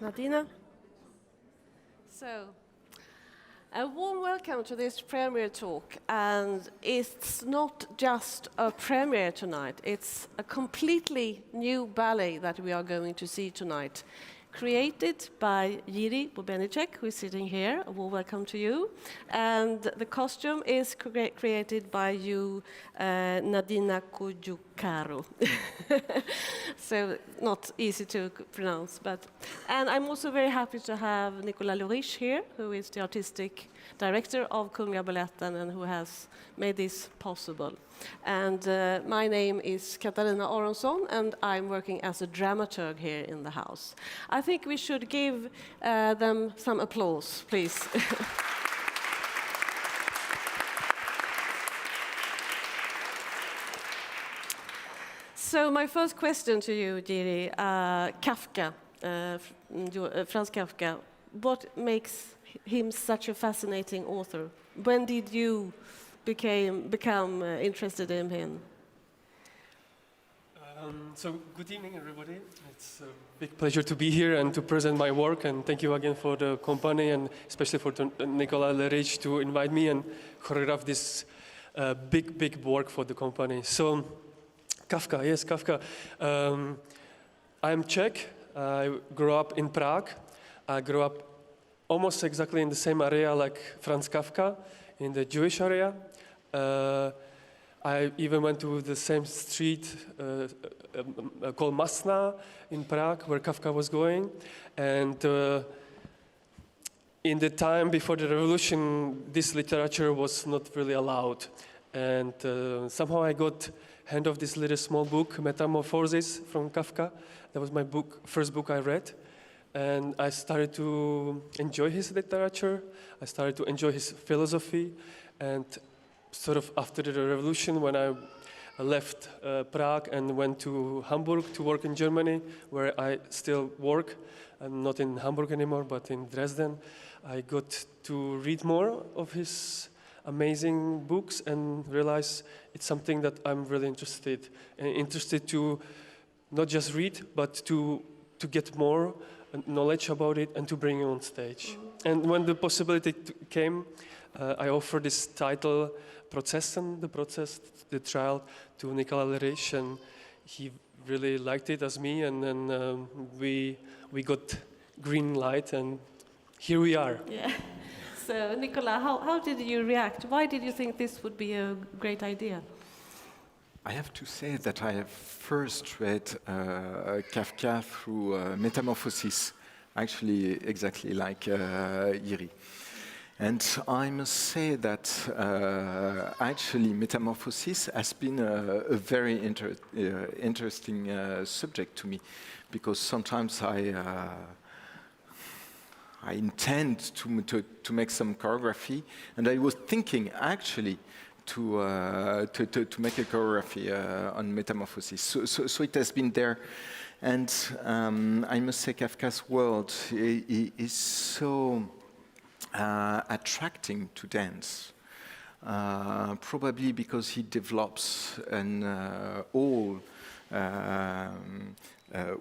Nadina. So, a warm welcome to this premiere talk, and it's not just a premiere tonight, it's a completely new ballet that we are going to see tonight, created by Jiří Bubníček, who is sitting here. A warm welcome to you. And the costume is created by you, Nadina Kujukaru. So not easy to pronounce, but. And I'm also very happy to have Nicolas Loriche here, who is the artistic director of Kungliga Balletten and who has made this possible. And my name is Katarina Aronsson, and I'm working as a dramaturg here in the house. I think we should give them some applause, please. So my first question to you, Jiří, Kafka, Franz Kafka, what makes him such a fascinating author? When did you become interested in him? So good evening, everybody. It's a big pleasure to be here and to present my work, and thank you again for the company and especially for Nicolas Loriche to invite me and choreograph this big work for the company. So Kafka, yes, Kafka. I'm Czech. I grew up in Prague. I grew up almost exactly in the same area like Franz Kafka, in the Jewish area. I even went to the same street called Masna in Prague, where Kafka was going. And in the time before the revolution, this literature was not really allowed. And somehow I got hand of this little small book, Metamorphosis from Kafka. That was my first book I read. And I started to enjoy his literature. I started to enjoy his philosophy. And sort of after the revolution, when I left Prague and went to Hamburg to work in Germany, where I still work, I'm not in Hamburg anymore, but in Dresden, I got to read more of his amazing books and realize it's something that I'm really interested to not just read, but to get more knowledge about it and to bring it on stage. And when the possibility came, I offered this title, Processen, the process, the trial, to Nicolas Loriche, and he really liked it as me, and then we got green light, and here we are. Yeah. So, Nicolas, how did you react? Why did you think this would be a great idea? I have to say that I have first read Kafka through Metamorphosis, actually exactly like Jiří. And I must say that actually Metamorphosis has been a very interesting subject to me, because sometimes I intend to make some choreography, and I was thinking actually to make a choreography on Metamorphosis. So it has been there, and I must say Kafka's world is so attracting to dance, probably because he develops an whole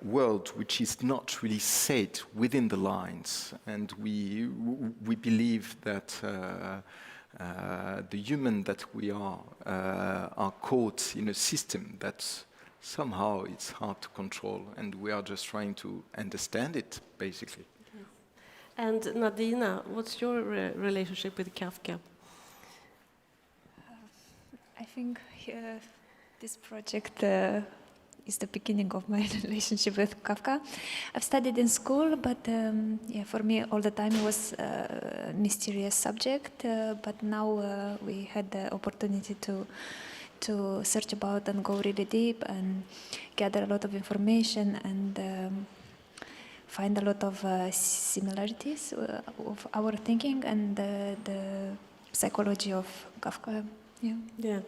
world which is not really set within the lines, and we believe that the human that we are caught in a system that somehow it's hard to control, and we are just trying to understand it, basically. Yes. And Nadina, what's your relationship with Kafka? I think this project is the beginning of my relationship with Kafka. I've studied in school, but for me all the time it was a mysterious subject. But now we had the opportunity to search about and go really deep and gather a lot of information. And find a lot of similarities of our thinking and the psychology of Kafka. Yeah.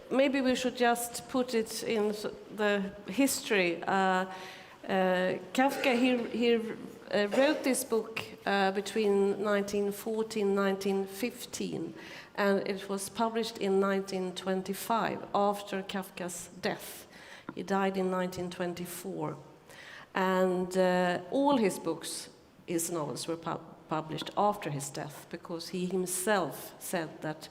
Maybe we should just put it in the history. Kafka, he wrote this book between 1914 and 1915, and it was published in 1925 after Kafka's death. He died in 1924, and all his books, his novels, were published after his death because he himself said that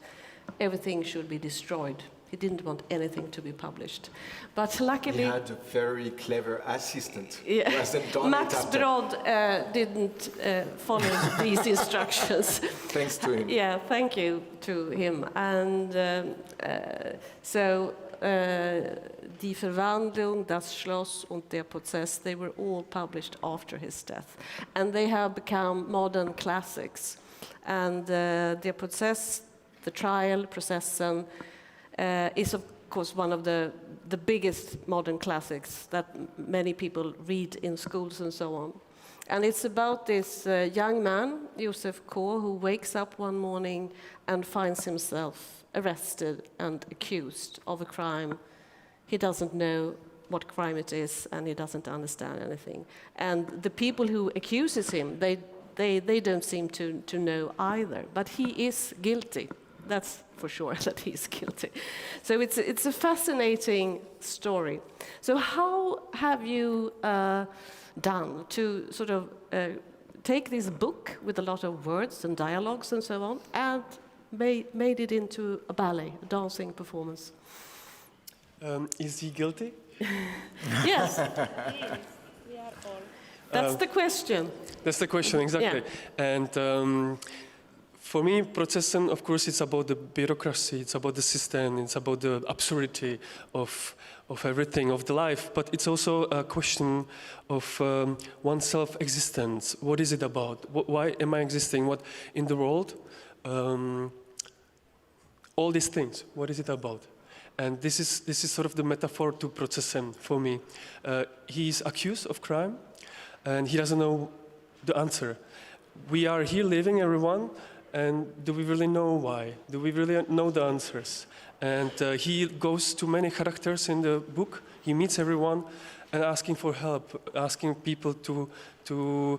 everything should be destroyed. He didn't want anything to be published. But luckily... He had a very clever assistant. Yeah. Who hasn't done Max it after. Brod didn't follow these instructions. Thanks to him. Yeah, thank you to him. And so Die Verwandlung, Das Schloss und Der Prozess, they were all published after his death. And they have become modern classics. And Der Prozess, the trial, Processen, is of course one of the biggest modern classics that many people read in schools and so on. And it's about this young man, Joseph K., who wakes up one morning and finds himself arrested and accused of a crime. He doesn't know what crime it is, and he doesn't understand anything. And the people who accuses him, they don't seem to know either. But he is guilty. That's for sure that he's guilty. So it's a fascinating story. So how have you done to sort of take this book with a lot of words and dialogues and so on and made it into a ballet, a dancing performance? Is he guilty? Yes. We are all. That's the question. That's the question, exactly. Yeah. And for me, Processen, of course, it's about the bureaucracy, it's about the system, it's about the absurdity of everything, of the life, but it's also a question of one's self-existence. What is it about? Why am I existing? What in the world? All these things, what is it about? And this is sort of the metaphor to Processen for me. He's accused of crime, and he doesn't know the answer. We are here living, everyone, and do we really know why? Do we really know the answers? And he goes to many characters in the book. He meets everyone and asking for help, asking people to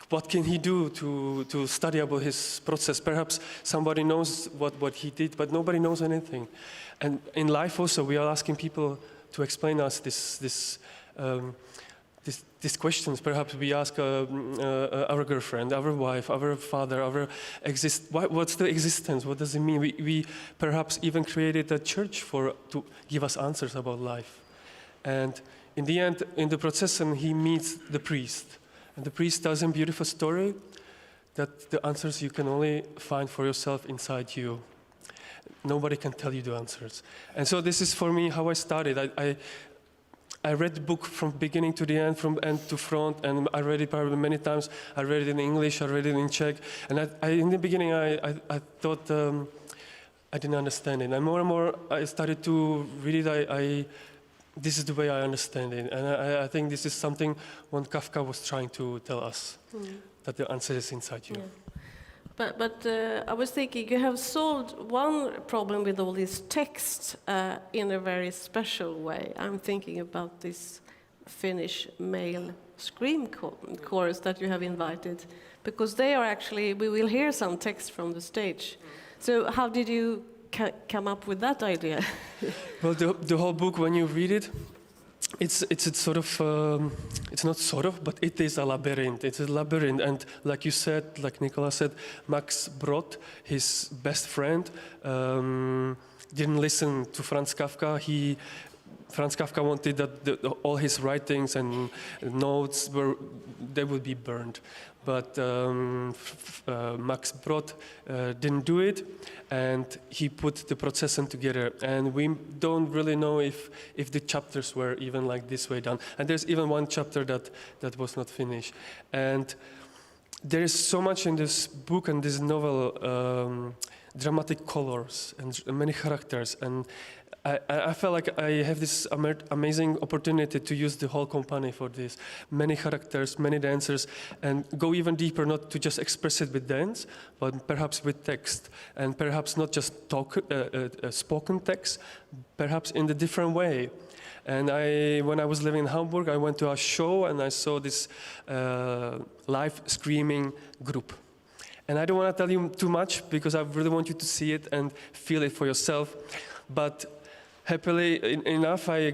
what can he do to study about his process. Perhaps somebody knows what he did, but nobody knows anything. And in life also, we are asking people to explain us these questions. Perhaps we ask our girlfriend, our wife, our father, what's the existence? What does it mean? We perhaps even created a church to give us answers about life. And in the end, in the Processen, he meets the priest. And the priest tells him a beautiful story that the answers you can only find for yourself inside you. Nobody can tell you the answers. And so this is for me how I started. I read the book from beginning to the end, from end to front, and I read it probably many times. I read it in English, I read it in Czech, and in the beginning I thought I didn't understand it. And more I started to read it, this is the way I understand it. And I think this is something what Kafka was trying to tell us, that the answer is inside you. Yeah. But I was thinking, you have solved one problem with all these texts in a very special way. I'm thinking about this Finnish male scream chorus that you have invited, because they are actually, we will hear some text from the stage. So how did you come up with that idea? Well, the whole book, when you read it, it's sort of, it's not sort of, but it is a labyrinth. It's a labyrinth, and like you said, like Nicola said, Max Brod, his best friend, didn't listen to Franz Kafka. Franz Kafka wanted that all his writings and notes they would be burned, but Max Brod didn't do it, and he put the Processen together. And we don't really know if the chapters were even like this way done. And there's even one chapter that was not finished. And there is so much in this book and this novel, dramatic colors and many characters. And I felt like I have this amazing opportunity to use the whole company for this. Many characters, many dancers, and go even deeper, not to just express it with dance, but perhaps with text, and perhaps not just spoken text, perhaps in a different way. And when I was living in Hamburg, I went to a show and I saw this live screaming group. And I don't want to tell you too much because I really want you to see it and feel it for yourself. But happily enough, I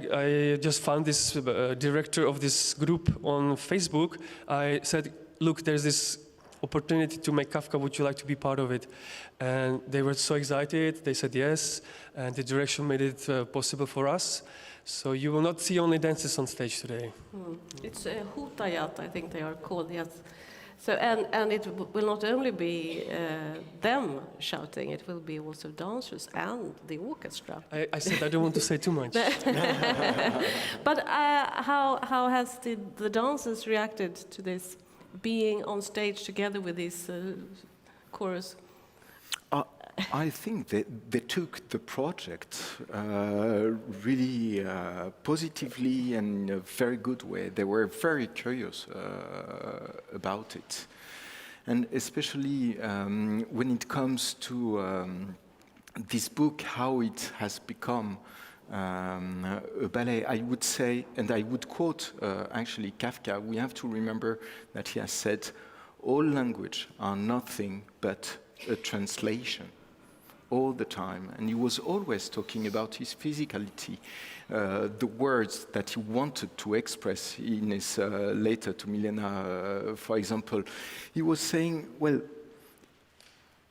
just found this director of this group on Facebook. I said, look, there's this opportunity to make Kafka, would you like to be part of it? And they were so excited, they said yes, and the direction made it possible for us. So you will not see only dances on stage today. It's Huutajat, I think they are called, yes. So, and it will not only be them shouting, it will be also dancers and the orchestra. I said I don't want to say too much. But how has the dancers reacted to this, being on stage together with this chorus? I think they took the project really positively and in a very good way. They were very curious about it. And especially when it comes to this book, how it has become a ballet, I would say, and I would quote actually Kafka, we have to remember that he has said, all language are nothing but a translation. All the time, and he was always talking about his physicality, the words that he wanted to express in his letter to Milena, for example. He was saying, well,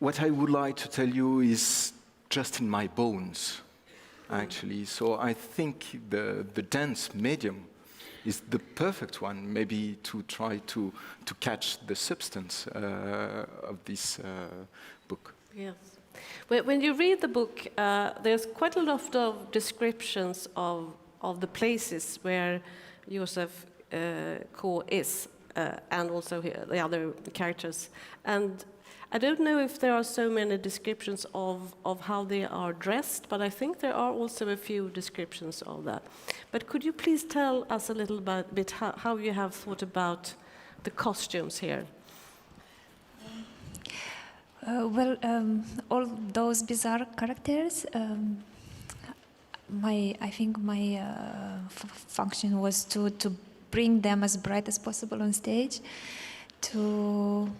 what I would like to tell you is just in my bones, actually. So I think the dance medium is the perfect one, maybe to try to catch the substance of this book. Yes. When you read the book, there's quite a lot of descriptions of the places where Josef K is, and also the other characters. And I don't know if there are so many descriptions of how they are dressed, but I think there are also a few descriptions of that. But could you please tell us a little bit how you have thought about the costumes here? All those bizarre characters, I think my function was to bring them as bright as possible on stage, to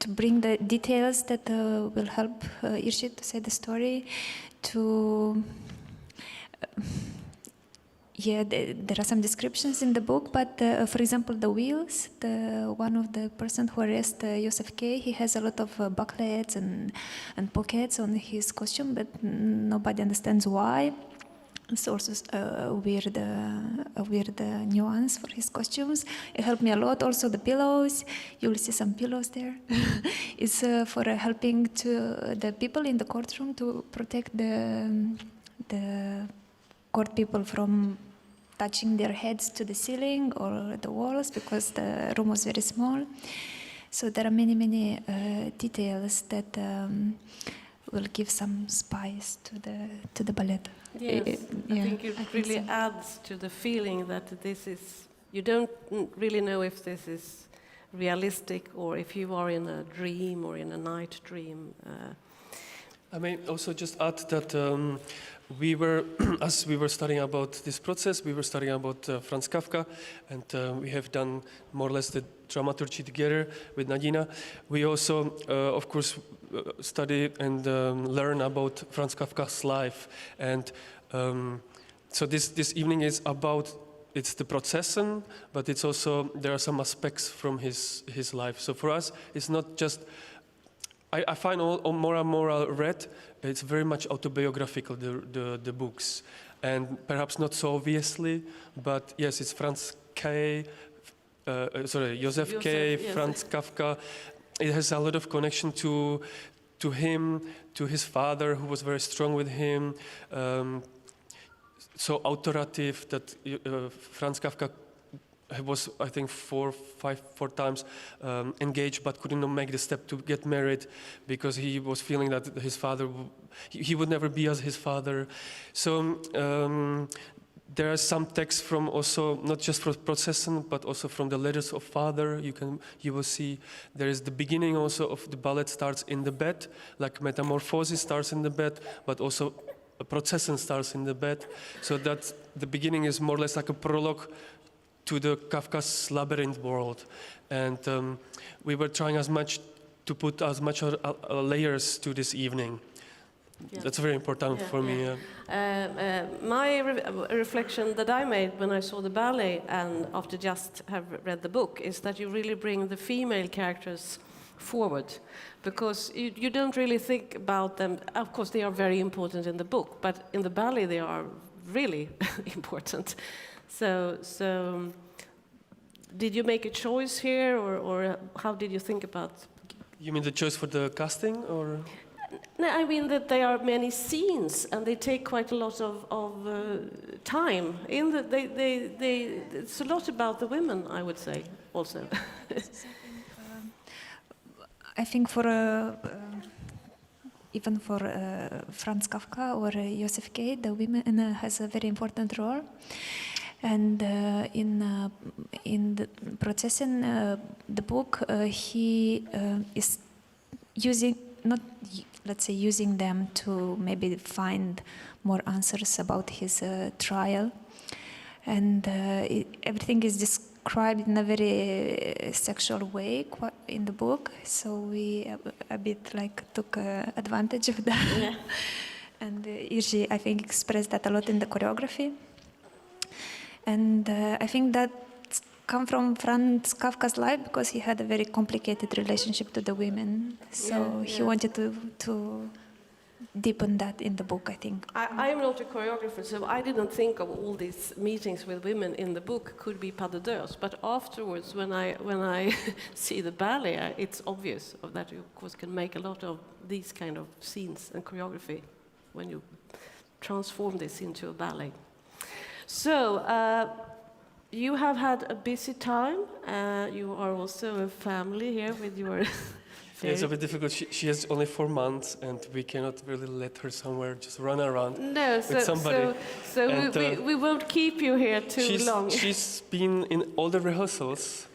bring the details that will help Jiří to say the story, there are some descriptions in the book, but for example, the wheels, one of the person who arrests Josef K, he has a lot of bucklets and pockets on his costume, but nobody understands why. It's also a weird nuance for his costumes. It helped me a lot. Also the pillows, you will see some pillows there. It's for helping to the people in the courtroom to protect the court people from touching their heads to the ceiling or the walls, because the room was very small. So there are many details that will give some spice to the ballet. Yes, I think it really adds to the feeling that this is, you don't really know if this is realistic or if you are in a dream or in a night dream. I may also just add that we were, as we were studying about this process, we were studying about Franz Kafka, and we have done more or less the dramaturgy together with Nadina. We also, of course, study and learn about Franz Kafka's life. And so this evening is about, it's the Processen, but it's also, there are some aspects from his life. So for us, it's not just, I find more and more I read, it's very much autobiographical, the books. And perhaps not so obviously, but yes, it's Josef K, yes. Franz Kafka. It has a lot of connection to him, to his father, who was very strong with him. So authoritative that Franz Kafka he was, I think, four times engaged, but couldn't make the step to get married because he was feeling that his father, he would never be as his father. So there are some texts from also, not just from Processen, but also from the letters of father. You will see there is the beginning also of the ballet starts in the bed, like Metamorphosis starts in the bed, but also Processen starts in the bed. So that the beginning is more or less like a prologue to the Kafka's labyrinth world. And we were trying as much to put as much layers to this evening. Yeah. That's very important for me. My reflection that I made when I saw the ballet and after just have read the book is that you really bring the female characters forward, because you don't really think about them. Of course, they are very important in the book, but in the ballet they are really important. So did you make a choice here, or how did you think about? You mean the choice for the casting, or? No, I mean that there are many scenes and they take quite a lot of time. It's a lot about the women, I would say, also. I think for even for Franz Kafka or Joseph K, the women has a very important role. And in the Processen, the book, he is using, not let's say using them to maybe find more answers about his trial. And everything is described in a very sexual way in the book, so we a bit like took advantage of that. Yeah. And Jiří, I think, expressed that a lot in the choreography. And I think that come from Franz Kafka's life, because he had a very complicated relationship to the women. So he wanted to deepen that in the book, I think. I'm not a choreographer, so I didn't think of all these meetings with women in the book could be pas de deux. But afterwards, when I see the ballet, it's obvious that you, of course, can make a lot of these kind of scenes and choreography when you transform this into a ballet. So, you have had a busy time. You are also a family here with your... Yeah, it's a bit difficult. She has only 4 months, and we cannot really let her somewhere just run around with somebody. So and, we won't keep you here too long. She's been in all the rehearsals.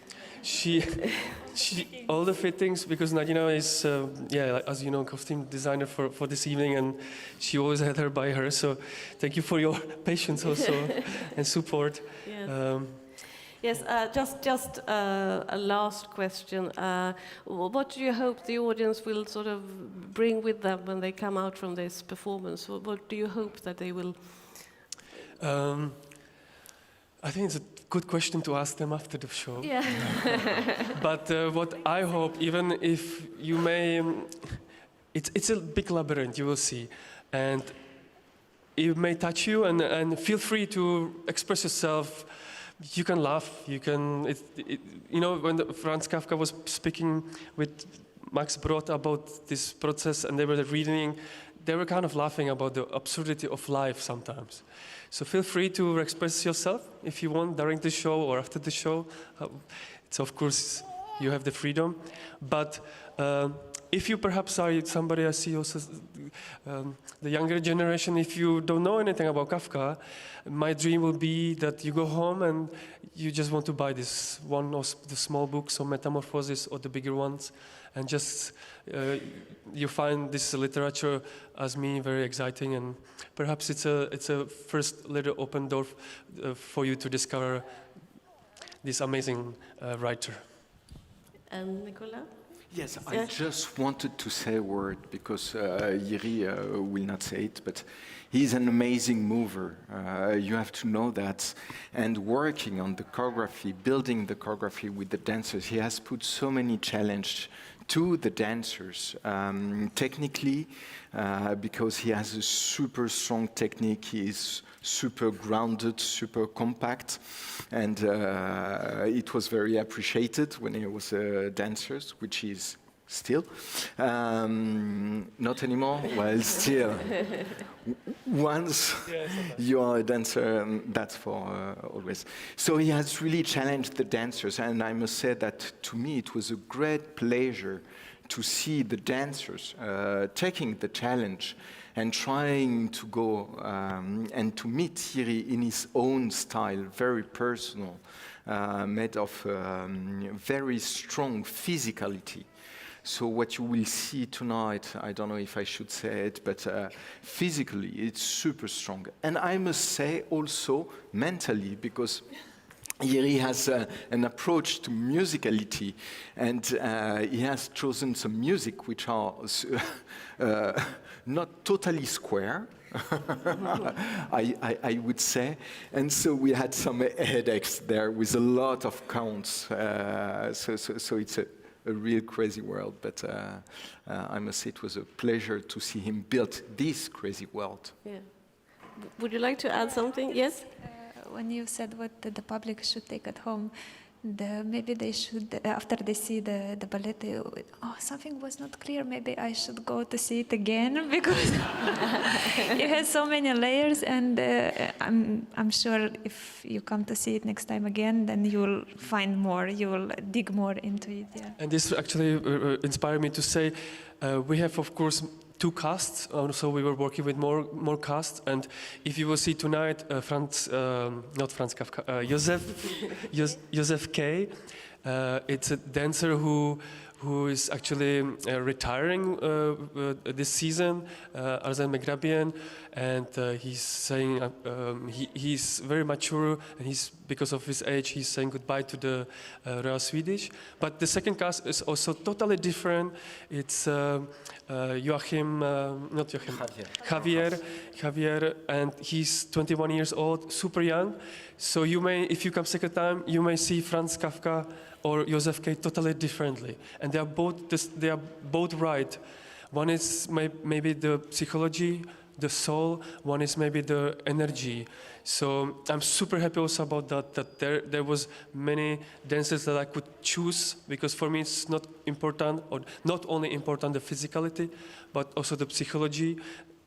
All the fittings, because Nadina is, as you know, costume designer for this evening, and she always had her by her. So thank you for your patience also and support. Yes. Yes, just a last question. What do you hope the audience will sort of bring with them when they come out from this performance? What do you hope that they will? I think it's a good question to ask them after the show. Yeah. But what I hope, even if you may, it's a big labyrinth, you will see, and it may touch you, and feel free to express yourself. You can laugh, you can, you know, when Franz Kafka was speaking with Max Brod about this process and they were reading, they were kind of laughing about the absurdity of life sometimes. So feel free to express yourself if you want during the show or after the show. It's of course, you have the freedom. But if you perhaps are somebody, I see also the younger generation, if you don't know anything about Kafka, my dream will be that you go home and you just want to buy this one of the small books or Metamorphosis or the bigger ones, and just you find this literature as me very exciting, and perhaps it's a first little open door for you to discover this amazing writer. And Nicola? Yes, I just wanted to say a word because Jiří will not say it, but he's an amazing mover. You have to know that. And working on the choreography, building the choreography with the dancers, he has put so many challenges to the dancers. Technically, because he has a super strong technique, he is super grounded, super compact, and it was very appreciated when he was dancers, which is Still. Not anymore? Well, still. Once you are a dancer, that's for always. So he has really challenged the dancers, and I must say that to me it was a great pleasure to see the dancers taking the challenge and trying to go and to meet Jiří in his own style, very personal, made of very strong physicality. So what you will see tonight, I don't know if I should say it, but physically it's super strong. And I must say also mentally, because Jiří has an approach to musicality, and he has chosen some music which are not totally square, I would say. And so we had some headaches there with a lot of counts. So it's a real crazy world, but I must say it was a pleasure to see him build this crazy world. Yeah. Would you like to add something? Yes? When you said what the public should take at home, maybe they should, after they see the ballet, something was not clear, maybe I should go to see it again, because it has so many layers, and I'm sure if you come to see it next time again, then you'll find more, you'll dig more into it. Yeah. And this actually inspired me to say, we have, of course, 2 casts, so we were working with more casts, and if you will see tonight, not Franz Kafka, Joseph K. It's a dancer who is actually retiring this season, Arzen Megrabian, and he's saying he's very mature, and because of his age, he's saying goodbye to the Royal Swedish. But the second cast is also totally different. It's Javier, and he's 21 years old, super young. So you may, if you come second time, you may see Franz Kafka or Joseph K. totally differently, and they are both right. One is maybe the psychology, the soul. One is maybe the energy. So I'm super happy also about that there was many dancers that I could choose, because for me it's not important, or not only important the physicality, but also the psychology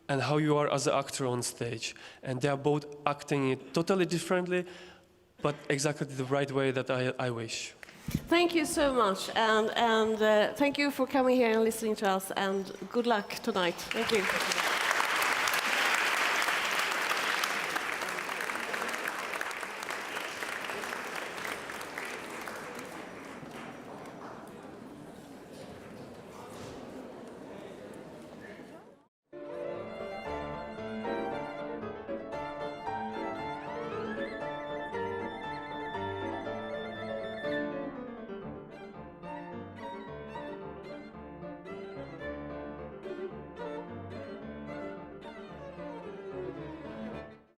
and how you are as an actor on stage. And they are both acting it totally differently, but exactly the right way that I wish. Thank you so much, and thank you for coming here and listening to us, and good luck tonight. Thank you.